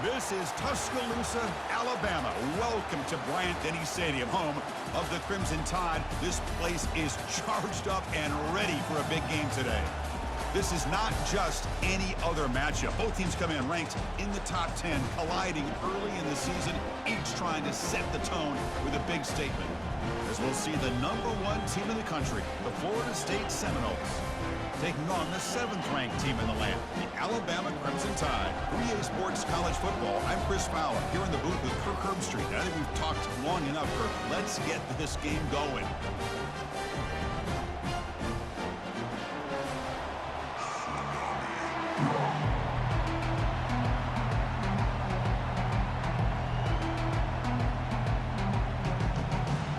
This is Tuscaloosa, Alabama. Welcome to Bryant-Denny Stadium, home of the Crimson Tide. This place is charged up and ready for a big game today. This is not just any other matchup. Both teams come in ranked in the top 10, colliding early in the season, each trying to set the tone with a big statement. As we'll see the #1 team in the country, the Florida State Seminoles, taking on the 7th-ranked team in the land, the Alabama Crimson Tide. 3A Sports College Football, I'm Chris Fowler, here in the booth with Kirk Herbstreit. I think we've talked long enough, Kirk. Let's get this game going.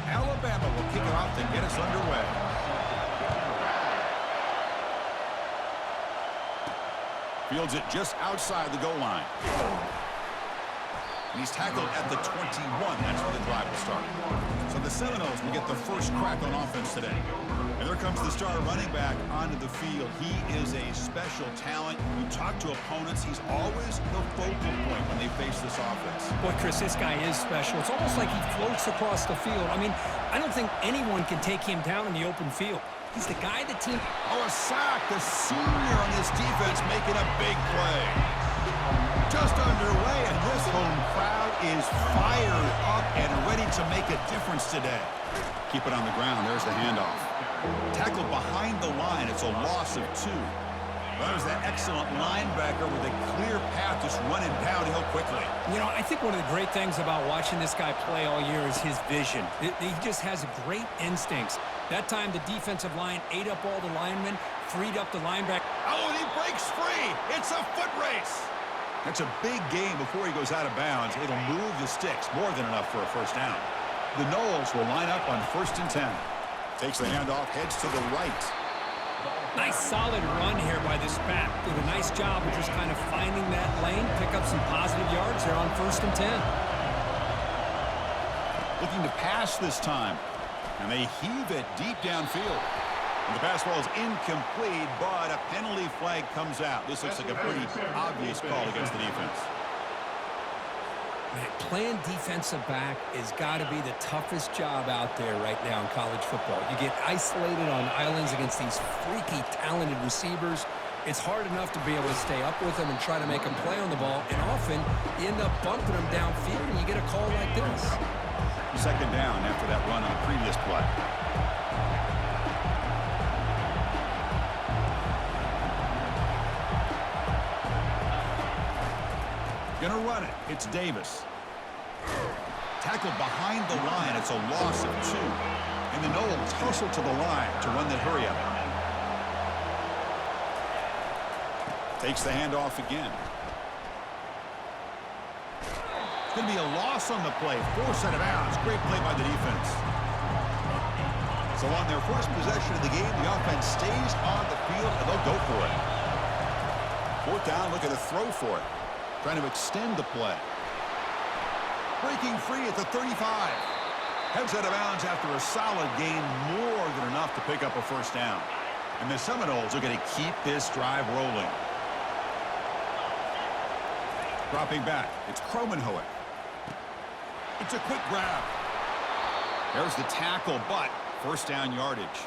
Alabama will kick it off to get us underway. Fields it just outside the goal line. And he's tackled at the 21. That's where the drive will start. So the Seminoles will get the first crack on offense today. And there comes the star running back onto the field. He is a special talent. You talk to opponents, he's always the focal point when they face this offense. Boy, Chris, this guy is special. It's almost like he floats across the field. I mean, I don't think anyone can take him down in the open field. He's the guy the team... Oh, a sack. The senior on this defense making a big play. Just underway, and this home crowd is fired up and ready to make a difference today. Keep it on the ground. There's the handoff. Tackled behind the line. It's a loss of 2. There's that excellent linebacker with a clear path just running downhill quickly. You know, I think one of the great things about watching this guy play all year is his vision. He just has great instincts. That time, the defensive line ate up all the linemen, freed up the linebacker. Oh, and he breaks free. It's a foot race. That's a big game before he goes out of bounds. It'll move the sticks, more than enough for a first down. The Noles will line up on 1st and 10. Takes the handoff, heads to the right. Nice solid run here by this back. Did a nice job of just kind of finding that lane, pick up some positive yards there on 1st and 10. Looking to pass this time. And they heave it deep downfield. And the pass ball is incomplete, but a penalty flag comes out. This looks like a pretty obvious call against the defense. Man, playing defensive back has got to be the toughest job out there right now in college football. You get isolated on islands against these freaky, talented receivers. It's hard enough to be able to stay up with them and try to make them play on the ball, and often you end up bumping them downfield and you get a call like this. 2nd down after that run on the previous play. Gonna run it. It's Davis. Tackled behind the line. It's a loss of 2. And the Noles hustle to the line to run that hurry up. Takes the handoff again. It's going to be a loss on the play. Forced out of bounds. Great play by the defense. So on their first possession of the game, the offense stays on the field, and they'll go for it. 4th down, look at the throw for it. Trying to extend the play. Breaking free at the 35. Heads out of bounds after a solid gain, more than enough to pick up a first down. And the Seminoles are going to keep this drive rolling. Dropping back, it's Cromenhoek. It's a quick grab. There's the tackle, but first down yardage.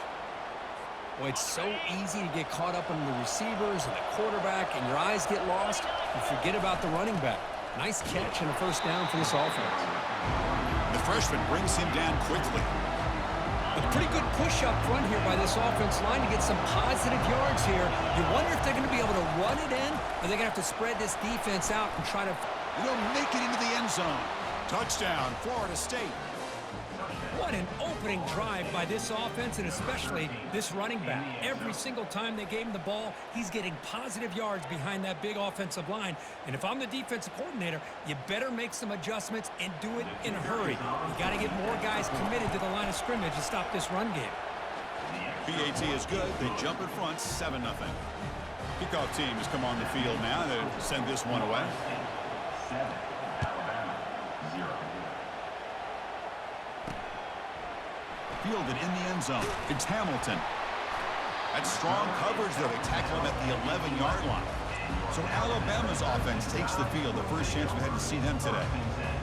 Boy, it's so easy to get caught up on the receivers and the quarterback, and your eyes get lost. You forget about the running back. Nice catch and a first down for this offense. The freshman brings him down quickly. A pretty good push up front here by this offense line to get some positive yards here. You wonder if they're going to be able to run it in, or they're going to have to spread this defense out and try to... make it into the end zone. Touchdown, Florida State. What an opening drive by this offense, and especially this running back. Every single time they gave him the ball, he's getting positive yards behind that big offensive line. And if I'm the defensive coordinator, you better make some adjustments and do it in a hurry. You got to get more guys committed to the line of scrimmage to stop this run game. PAT is good. They jump in front, 7-0. Kickoff team has come on the field now to send this one away. 7. Fielded in the end zone. It's Hamilton. That's strong coverage, though. They tackle him at the 11-yard line. So Alabama's offense takes the field. The first chance we had to see them today.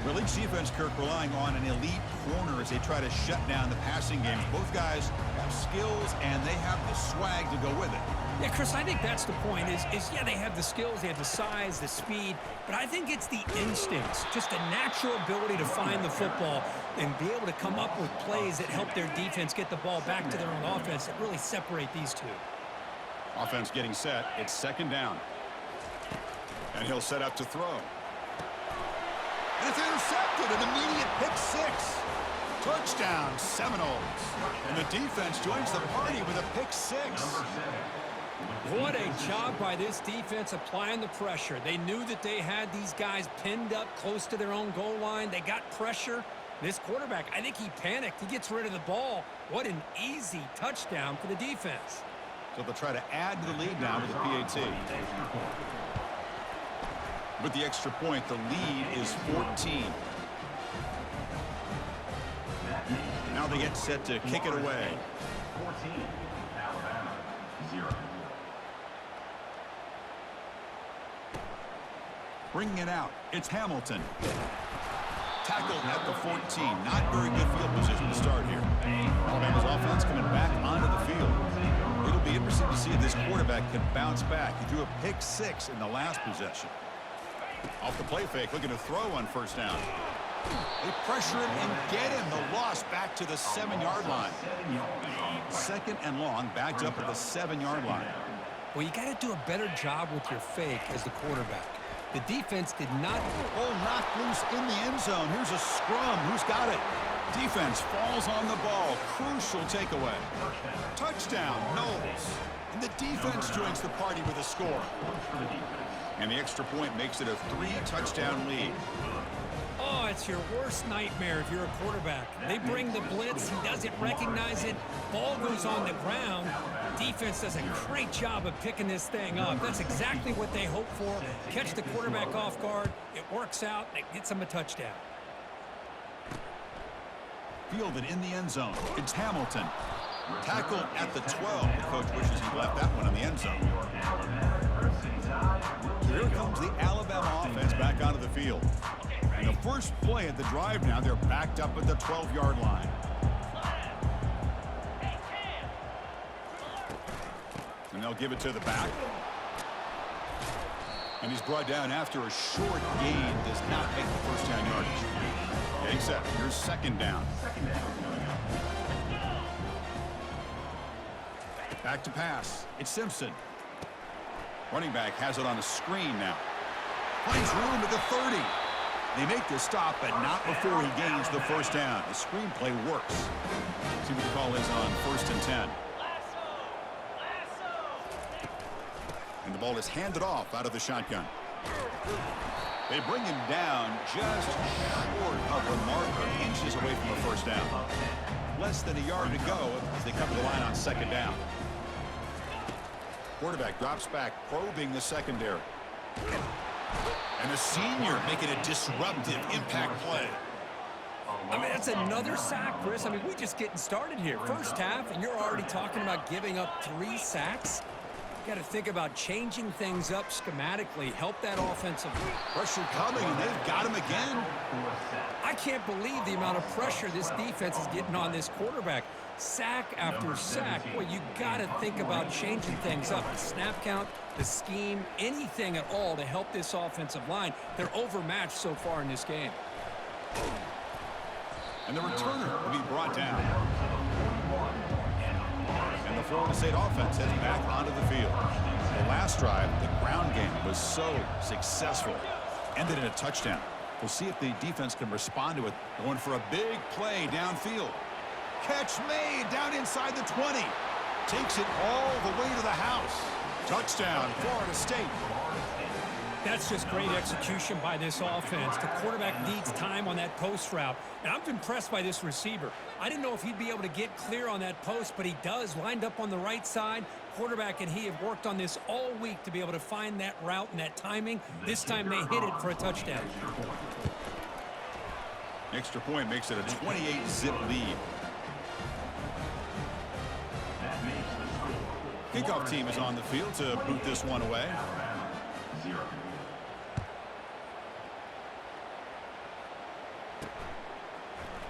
Well, each defense, Kirk, relying on an elite corner as they try to shut down the passing game. Both guys have skills, and they have the swag to go with it. Yeah, Chris, I think that's the point is yeah, they have the skills, they have the size, the speed, but I think it's the instincts, just a natural ability to find the football and be able to come up with plays that help their defense get the ball back to their own offense that really separate these two. Offense getting set. It's second down. And he'll set up to throw. And it's intercepted, an immediate pick six. Touchdown, Seminoles. And the defense joins the party with a pick six. What a job by this defense applying the pressure. They knew that they had these guys pinned up close to their own goal line. They got pressure. This quarterback, I think he panicked. He gets rid of the ball. What an easy touchdown for the defense. So they'll try to add to the lead now with the PAT. With the extra point, the lead is 14. Now they get set to kick it away. 14, Alabama, 0. Bringing it out, it's Hamilton. Tackled at the 14. Not very good field position to start here. Alabama's offense coming back onto the field. It'll be interesting to see if this quarterback can bounce back. He threw a pick six in the last possession. Off the play fake, looking to throw on first down. They pressure him and get him. The loss back to the 7-yard line. Second and long, backed up at the 7-yard line. Well, you got to do a better job with your fake as the quarterback. The defense did not. Oh, knocked loose in the end zone. Here's a scrum. Who's got it? Defense falls on the ball. Crucial takeaway. Touchdown, Knowles. And the defense joins the party with a score. And the extra point makes it a 3-touchdown lead. Oh, it's your worst nightmare if you're a quarterback. They bring the blitz. He doesn't recognize it. Ball goes on the ground. Defense does a great job of picking this thing up. That's exactly what they hope for. Catch the quarterback off guard. It works out. It gets them a touchdown. Fielded in the end zone. It's Hamilton. Tackled at the 12. The coach wishes he left that one in the end zone. So here comes the Alabama offense back onto the field. And the first play at the drive now, they're backed up at the 12-yard line. And they'll give it to the back. And he's brought down after a short gain. Does not make the first down yardage. Getting set. Here's second down. Back to pass. It's Simpson. Running back has it on a screen now. Finds room at the 30. They make the stop, but not before he gains the first down. The screenplay works. See what the call is on 1st and 10. And the ball is handed off out of the shotgun. They bring him down just short of the marker, inches away from a first down. Less than a yard to go as they come to the line on second down. Quarterback drops back, probing the secondary. And the senior making a disruptive impact play. I mean, that's another sack, Chris. I mean, we're just getting started here. First half, and you're already talking about giving up 3 sacks. You got to think about changing things up schematically, help that offensive. Pressure coming, and they've got him again. I can't believe the amount of pressure this defense is getting on this quarterback. Sack after sack. Well, you got to think about changing things up. The snap count, the scheme, anything at all to help this offensive line. They're overmatched so far in this game. And the returner will be brought down. And the Florida State offense heads back onto the field. The last drive, the ground game was so successful. Ended in a touchdown. We'll see if the defense can respond to it. Going for a big play downfield. Catch made down inside the 20. Takes it all the way to the house. Touchdown, Florida State. That's just great execution by this offense. The quarterback needs time on that post route. And I'm impressed by this receiver. I didn't know if he'd be able to get clear on that post, but he does. Lined up on the right side. Quarterback and he have worked on this all week to be able to find that route and that timing. This time they hit it for a touchdown. Extra point makes it a 28-zip lead. Kickoff team is on the field to boot this one away.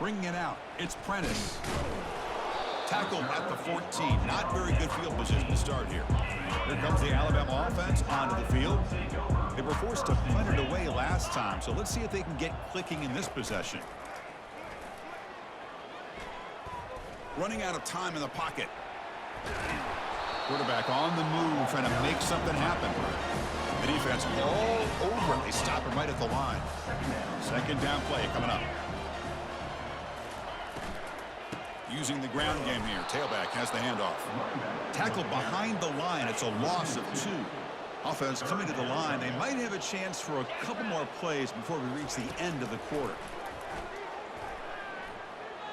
Bringing it out, it's Prentice. Tackled at the 14. Not very good field position to start here. Here comes the Alabama offense onto the field. They were forced to punt it away last time, so let's see if they can get clicking in this possession. Running out of time in the pocket. Quarterback on the move, trying to make something happen. The defense all over it. They stop him right at the line. Second down play coming up. Using the ground game here. Tailback has the handoff. Tackled behind the line. It's a loss of 2. Offense coming to the line. They might have a chance for a couple more plays before we reach the end of the quarter.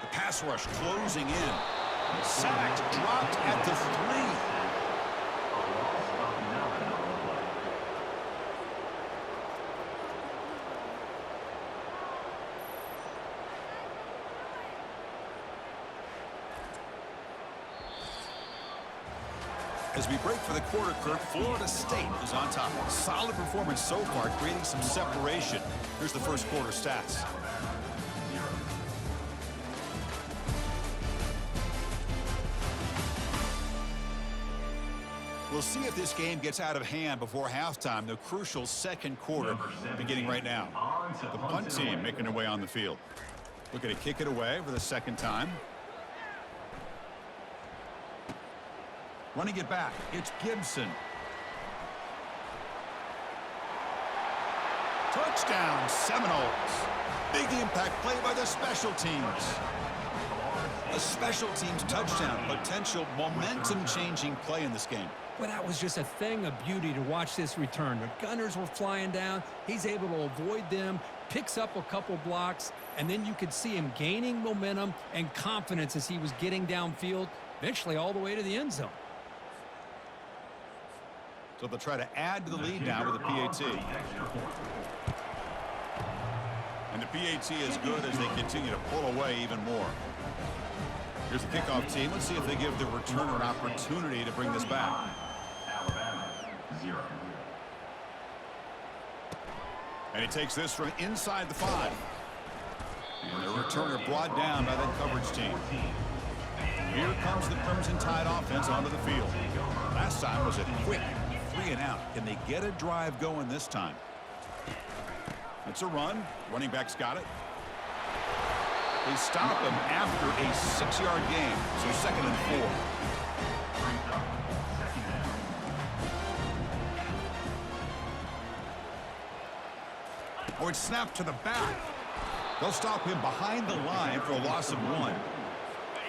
The pass rush closing in. Sacked, dropped at the 3. As we break for the quarter, Kirk, Florida State is on top. Solid performance so far, creating some separation. Here's the first quarter stats. We'll see if this game gets out of hand before halftime. The crucial second quarter beginning right now. The punt team making their way on the field. Looking to kick it away for the second time. Running it back, it's Gibson. Touchdown, Seminoles. Big impact play by the special teams. A special teams touchdown, potential momentum-changing play in this game. Well, that was just a thing of beauty to watch this return. The gunners were flying down. He's able to avoid them, picks up a couple blocks, and then you could see him gaining momentum and confidence as he was getting downfield, eventually all the way to the end zone. So they'll try to add to the lead now with a PAT. And the PAT is good as they continue to pull away even more. Here's the kickoff team. Let's see if they give the returner an opportunity to bring this back. Alabama, 0. And he takes this from inside the 5. And the returner brought down by that coverage team. Here comes the Crimson Tide offense onto the field. Last time was a quick 3 and out. Can they get a drive going this time? It's a run. Running back's got it. They stop him after a 6-yard gain. So 2nd and 4. Oh, it's snapped to the back. They'll stop him behind the line for a loss of 1.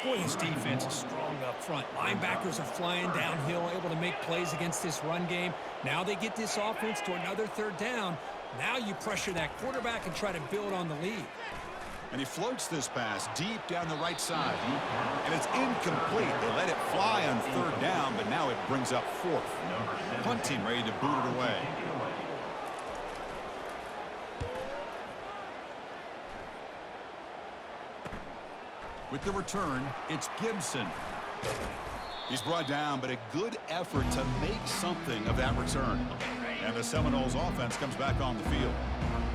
Boy, this defense is strong up front. Linebackers are flying downhill, able to make plays against this run game. Now they get this offense to another 3rd down. Now you pressure that quarterback and try to build on the lead. And he floats this pass deep down the right side. And it's incomplete. They let it fly on 3rd down, but now it brings up 4th. Punt team ready to boot it away. With the return, it's Gibson. He's brought down, but a good effort to make something of that return. And the Seminoles offense comes back on the field.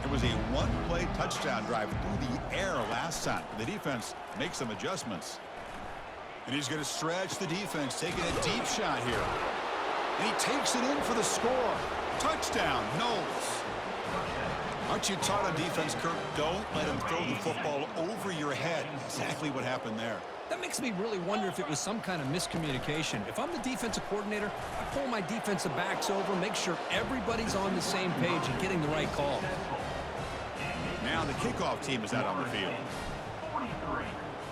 It was a 1-play touchdown drive through the air last time. The defense makes some adjustments. And he's going to stretch the defense, taking a deep shot here. And he takes it in for the score. Touchdown, Knowles. Aren't you taught on defense, Kirk? Don't let him throw the football over your head. Exactly what happened there. That makes me really wonder if it was some kind of miscommunication. If I'm the defensive coordinator, I pull my defensive backs over, make sure everybody's on the same page and getting the right call. Now the kickoff team is out on the field. 43,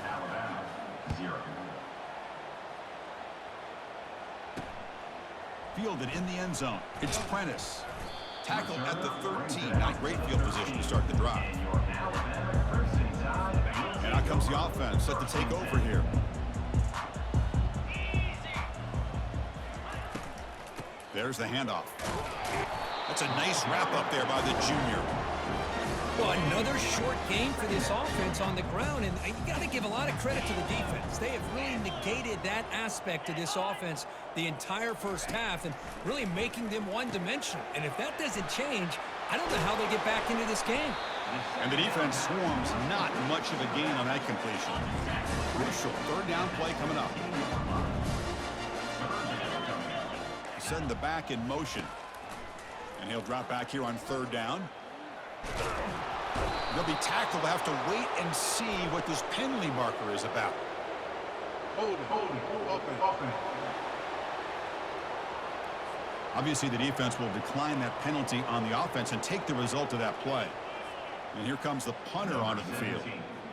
Alabama, 0. Fielded in the end zone. It's Prentice. Tackled at the 13. Not great field position to start the drive. And out comes the offense set to take over here. There's the handoff. That's a nice wrap up there by the junior. Well, another short game for this offense on the ground, and you got to give a lot of credit to the defense. They have really negated that aspect of this offense the entire first half and really making them one-dimensional. And if that doesn't change, I don't know how they get back into this game. And the defense swarms not much of a gain on that completion. Crucial third down play coming up. Send the back in motion. And he'll drop back here on third down. They'll be tackled. They'll have to wait and see what this penalty marker is about. Obviously, the defense will decline that penalty on the offense and take the result of that play. And here comes the punter onto the field.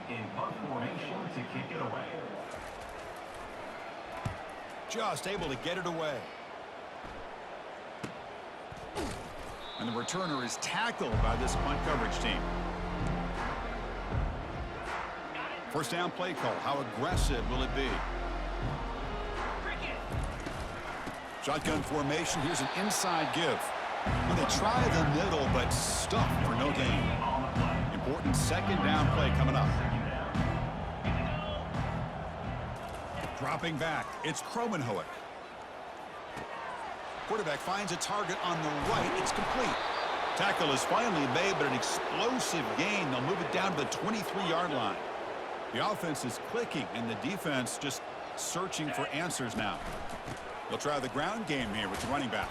In punt formation to kick it away. Just able to get it away. And the returner is tackled by this punt coverage team. First down play call. How aggressive will it be? Shotgun formation. Here's an inside give. Well, they try the middle, but stuffed for no gain. Important second down play coming up. Dropping back. It's Kromenhoek. Quarterback finds a target on the right. It's complete. Tackle is finally made, but an explosive gain. They'll move it down to the 23-yard line. The offense is clicking, and the defense just searching for answers now. They'll try the ground game here with the running back.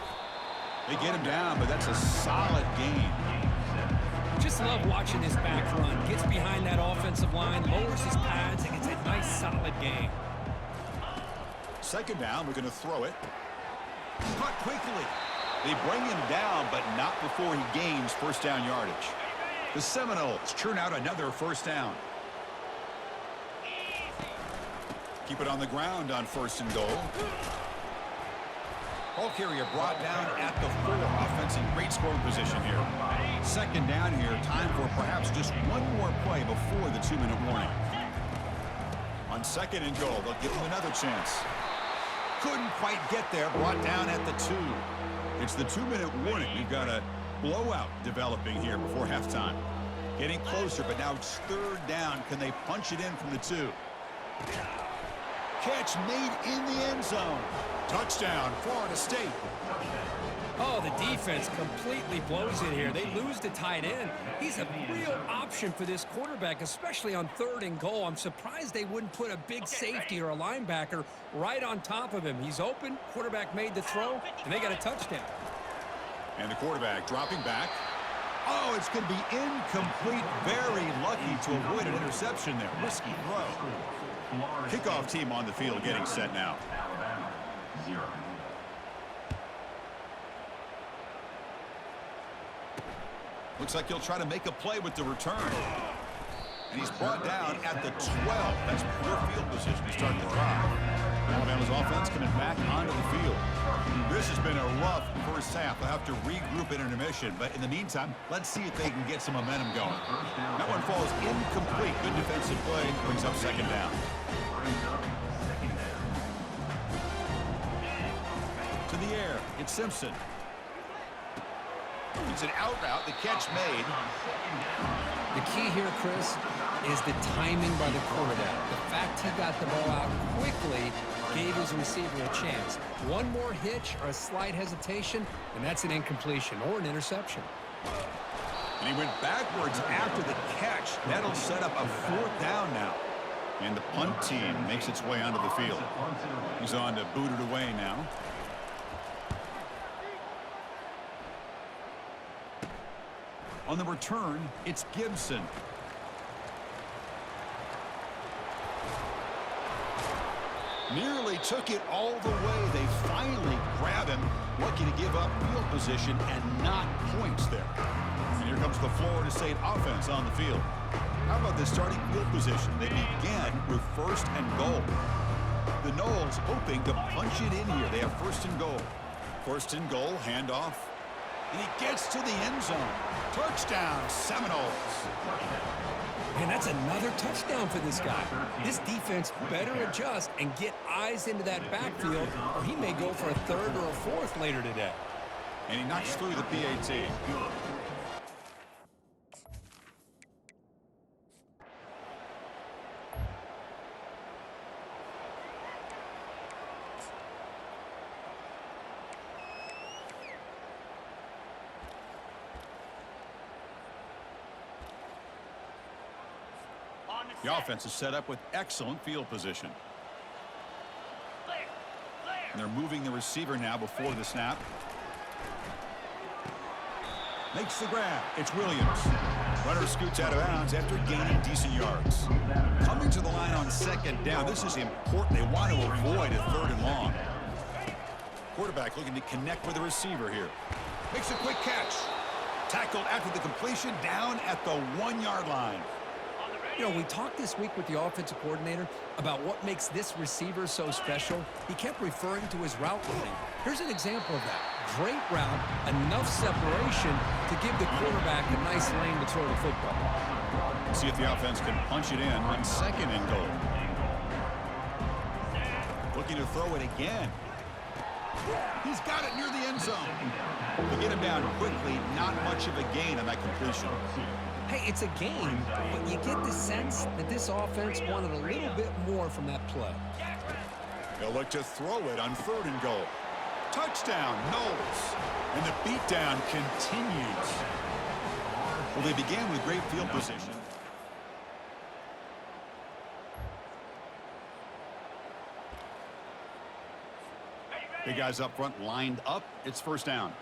They get him down, but that's a solid gain. Just love watching this back run. Gets behind that offensive line, lowers his pads, and gets a nice solid gain. Second down, we're going to throw it. Cut quickly. They bring him down, but not before he gains first down yardage. The Seminoles churn out another first down. Keep it on the ground on first and goal. Ball carrier brought down at the 4. Offense in great scoring position here. Second down here. Time for perhaps just one more play before the 2-minute warning. On second and goal, they'll give him another chance. Couldn't quite get there. Brought down at the 2. It's the 2-minute warning. We've got a blowout developing here before halftime. Getting closer, but now it's third down. Can they punch it in from the 2? Catch made in the end zone. Touchdown, Florida State. Oh, the defense completely blows it here. They lose the tight end. He's a real option for this quarterback, especially on third and goal. I'm surprised they wouldn't put a big safety or a linebacker right on top of him. He's open. Quarterback made the throw, and they got a touchdown. And the quarterback dropping back. Oh, it's going to be incomplete. Very lucky to avoid an interception there. Risky throw. Kickoff team on the field getting set now. Alabama, 0. Looks like he'll try to make a play with the return. And he's brought down at the 12. That's poor field position to start the drive. Alabama's offense coming back onto the field. This has been a rough first half. They'll have to regroup in intermission. But in the meantime, let's see if they can get some momentum going. That one falls incomplete. Good defensive play. Brings up second down. To the air. It's Simpson. It's an out route. The catch made. The key here, Chris, is the timing by the quarterback. The fact he got the ball out quickly gave his receiver a chance. One more hitch or a slight hesitation, and that's an incompletion or an interception. And he went backwards after the catch. That'll set up a fourth down now. And the punt team makes its way onto the field. He's on to boot it away now. On the return, it's Gibson. Nearly took it all the way. They finally grab him. Lucky to give up field position and not points there. And here comes the Florida State offense on the field. How about this starting field position? They begin with first and goal. The Noles hoping to punch it in here. They have first and goal. First and goal, handoff. And he gets to the end zone. Touchdown, Seminoles. Man, that's another touchdown for this guy. This defense better adjust and get eyes into that backfield, or he may go for a third or a fourth later today. And he knocks through the PAT. The offense is set up with excellent field position. And they're moving the receiver now before the snap. Makes the grab. It's Williams. Runner scoots out of bounds after gaining decent yards. Coming to the line on second down. This is important. They want to avoid a third and long. Quarterback looking to connect with the receiver here. Makes a quick catch. Tackled after the completion down at the 1-yard line. You know, we talked this week with the offensive coordinator about what makes this receiver so special. He kept referring to his route running. Here's an example of that. Great route, enough separation to give the quarterback a nice lane to throw the football. See if the offense can punch it in on second and goal. Looking to throw it again. He's got it near the end zone. To get him down quickly, not much of a gain on that completion. Hey, it's a game, but you get the sense that this offense wanted a little bit more from that play. They'll look to throw it on third and goal. Touchdown, Knowles. And the beatdown continues. Well, they began with great field position. The guys up front lined up. It's first down.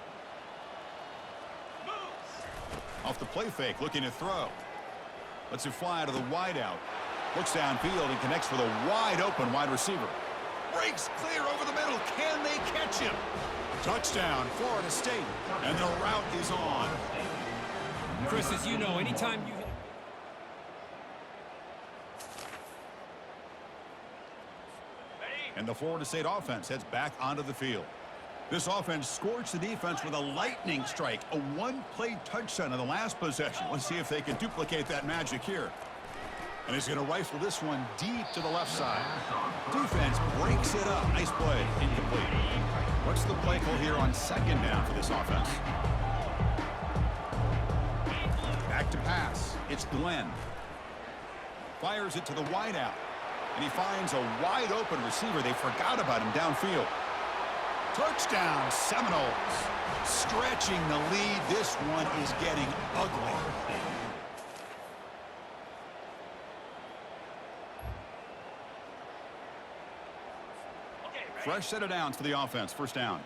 Off the play fake, looking to throw. Lets it fly out of the wideout. Looks downfield and connects with a wide open wide receiver. Breaks clear over the middle. Can they catch him? Touchdown, Florida State. And the route is on. Chris, as you know, anytime you hit... And the Florida State offense heads back onto the field. This offense scorched the defense with a lightning strike. A one-play touchdown in the last possession. Let's see if they can duplicate that magic here. And he's going to rifle this one deep to the left side. Defense breaks it up. Nice play. Incomplete. What's the play call here on second down for this offense? Back to pass. It's Glenn. Fires it to the wideout. And he finds a wide open receiver. They forgot about him downfield. Touchdown, Seminoles. Stretching the lead. This one is getting ugly. Fresh set of downs for the offense. First down.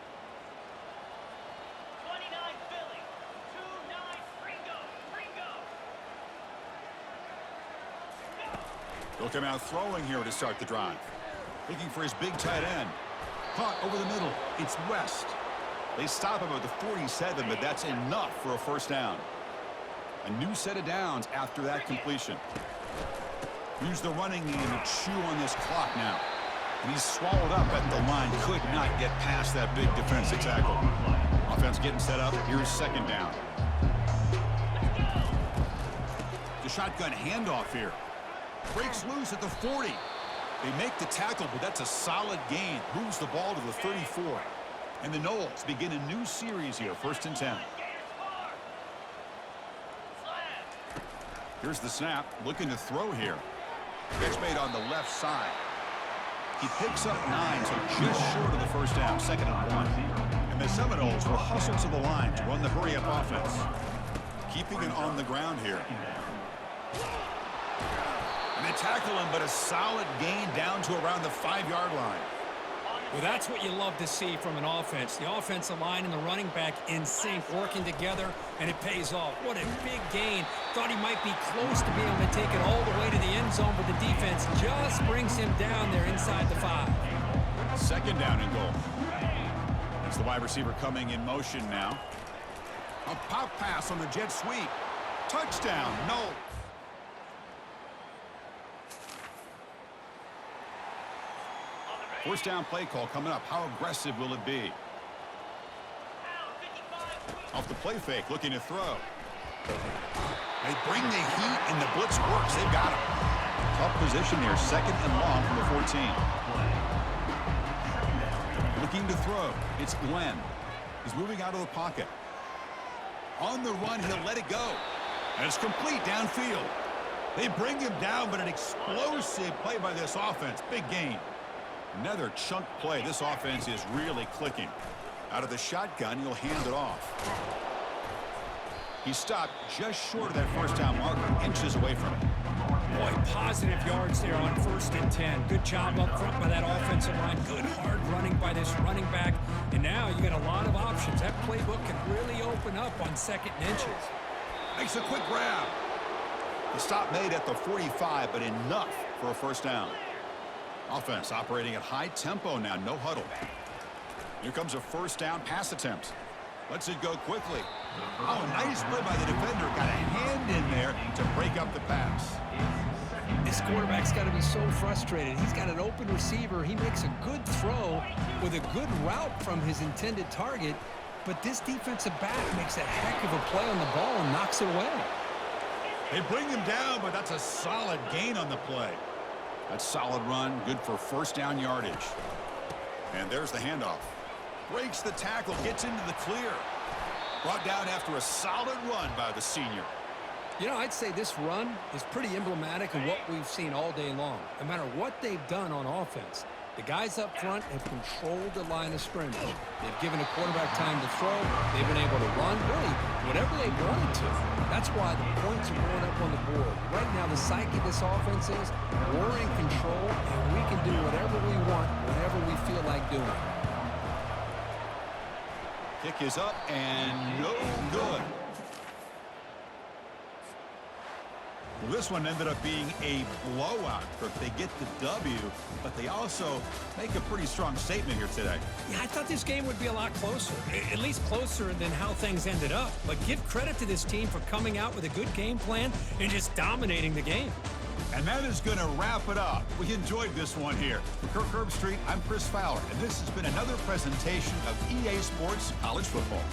29 Philly. 2-9 Ringo. He'll come out throwing here to start the drive. Looking for his big tight end. Caught over the middle. It's West. They stop him at the 47, but that's enough for a first down. A new set of downs after that completion. Use the running game to chew on this clock now. And he's swallowed up at the line. Could not get past that big defensive tackle. Offense getting set up. Here's second down. The shotgun handoff here. Breaks loose at the 40. They make the tackle, but that's a solid gain. Moves the ball to the 34. And the Noles begin a new series here. First and 10. Here's the snap. Looking to throw here. Catch made on the left side. He picks up 9, so just short of the first down. Second and 1. And the Seminoles will hustle to the line to run the hurry-up offense. Keeping it on the ground here. And they tackle him, but a solid gain down to around the 5-yard line. Well, that's what you love to see from an offense. The offensive line and the running back in sync, working together, and it pays off. What a big gain. Thought he might be close to being able to take it all the way to the end zone, but the defense just brings him down there inside the 5. Second down and goal. It's the wide receiver coming in motion now. A pop pass on the jet sweep. Touchdown, Knowles. First down play call coming up. How aggressive will it be? Off the play fake, looking to throw. They bring the heat, and the blitz works. They've got him. Tough position here. Second and long from the 14. Looking to throw. It's Glenn. He's moving out of the pocket. On the run, he'll let it go. And it's complete downfield. They bring him down, but an explosive play by this offense. Big gain. Another chunk play. This offense is really clicking. Out of the shotgun, he'll hand it off. He stopped just short of that first down marker, inches away from it. Boy, positive yards there on 1st and 10. Good job up front by that offensive line. Good hard running by this running back. And now you got a lot of options. That playbook can really open up on 2nd and inches. Makes a quick grab. The stop made at the 45, but enough for a first down. Offense operating at high tempo now, no huddle. Here comes a first down pass attempt. Lets it go quickly. Oh, nice play by the defender. Got a hand in there to break up the pass. This quarterback's got to be so frustrated. He's got an open receiver. He makes a good throw with a good route from his intended target, but this defensive back makes a heck of a play on the ball and knocks it away. They bring him down, but that's a solid gain on the play. That's solid run, good for first down yardage. And there's the handoff. Breaks the tackle, gets into the clear. Brought down after a solid run by the senior. You know, I'd say this run is pretty emblematic of what we've seen all day long. No matter what they've done on offense, the guys up front have controlled the line of scrimmage. They've given a quarterback time to throw. They've been able to run, really, whatever they wanted to. That's why the points are going up on the board. Right now, the psyche of this offense is we're in control, and we can do whatever we want, whenever we feel like doing. Kick is up and no good. Well, this one ended up being a blowout. They get the W, but they also make a pretty strong statement here today. Yeah, I thought this game would be a lot closer, at least closer than how things ended up. But give credit to this team for coming out with a good game plan and just dominating the game. And that is going to wrap it up. We enjoyed this one here. For Kirk Herbstreit, I'm Chris Fowler, and this has been another presentation of EA Sports College Football.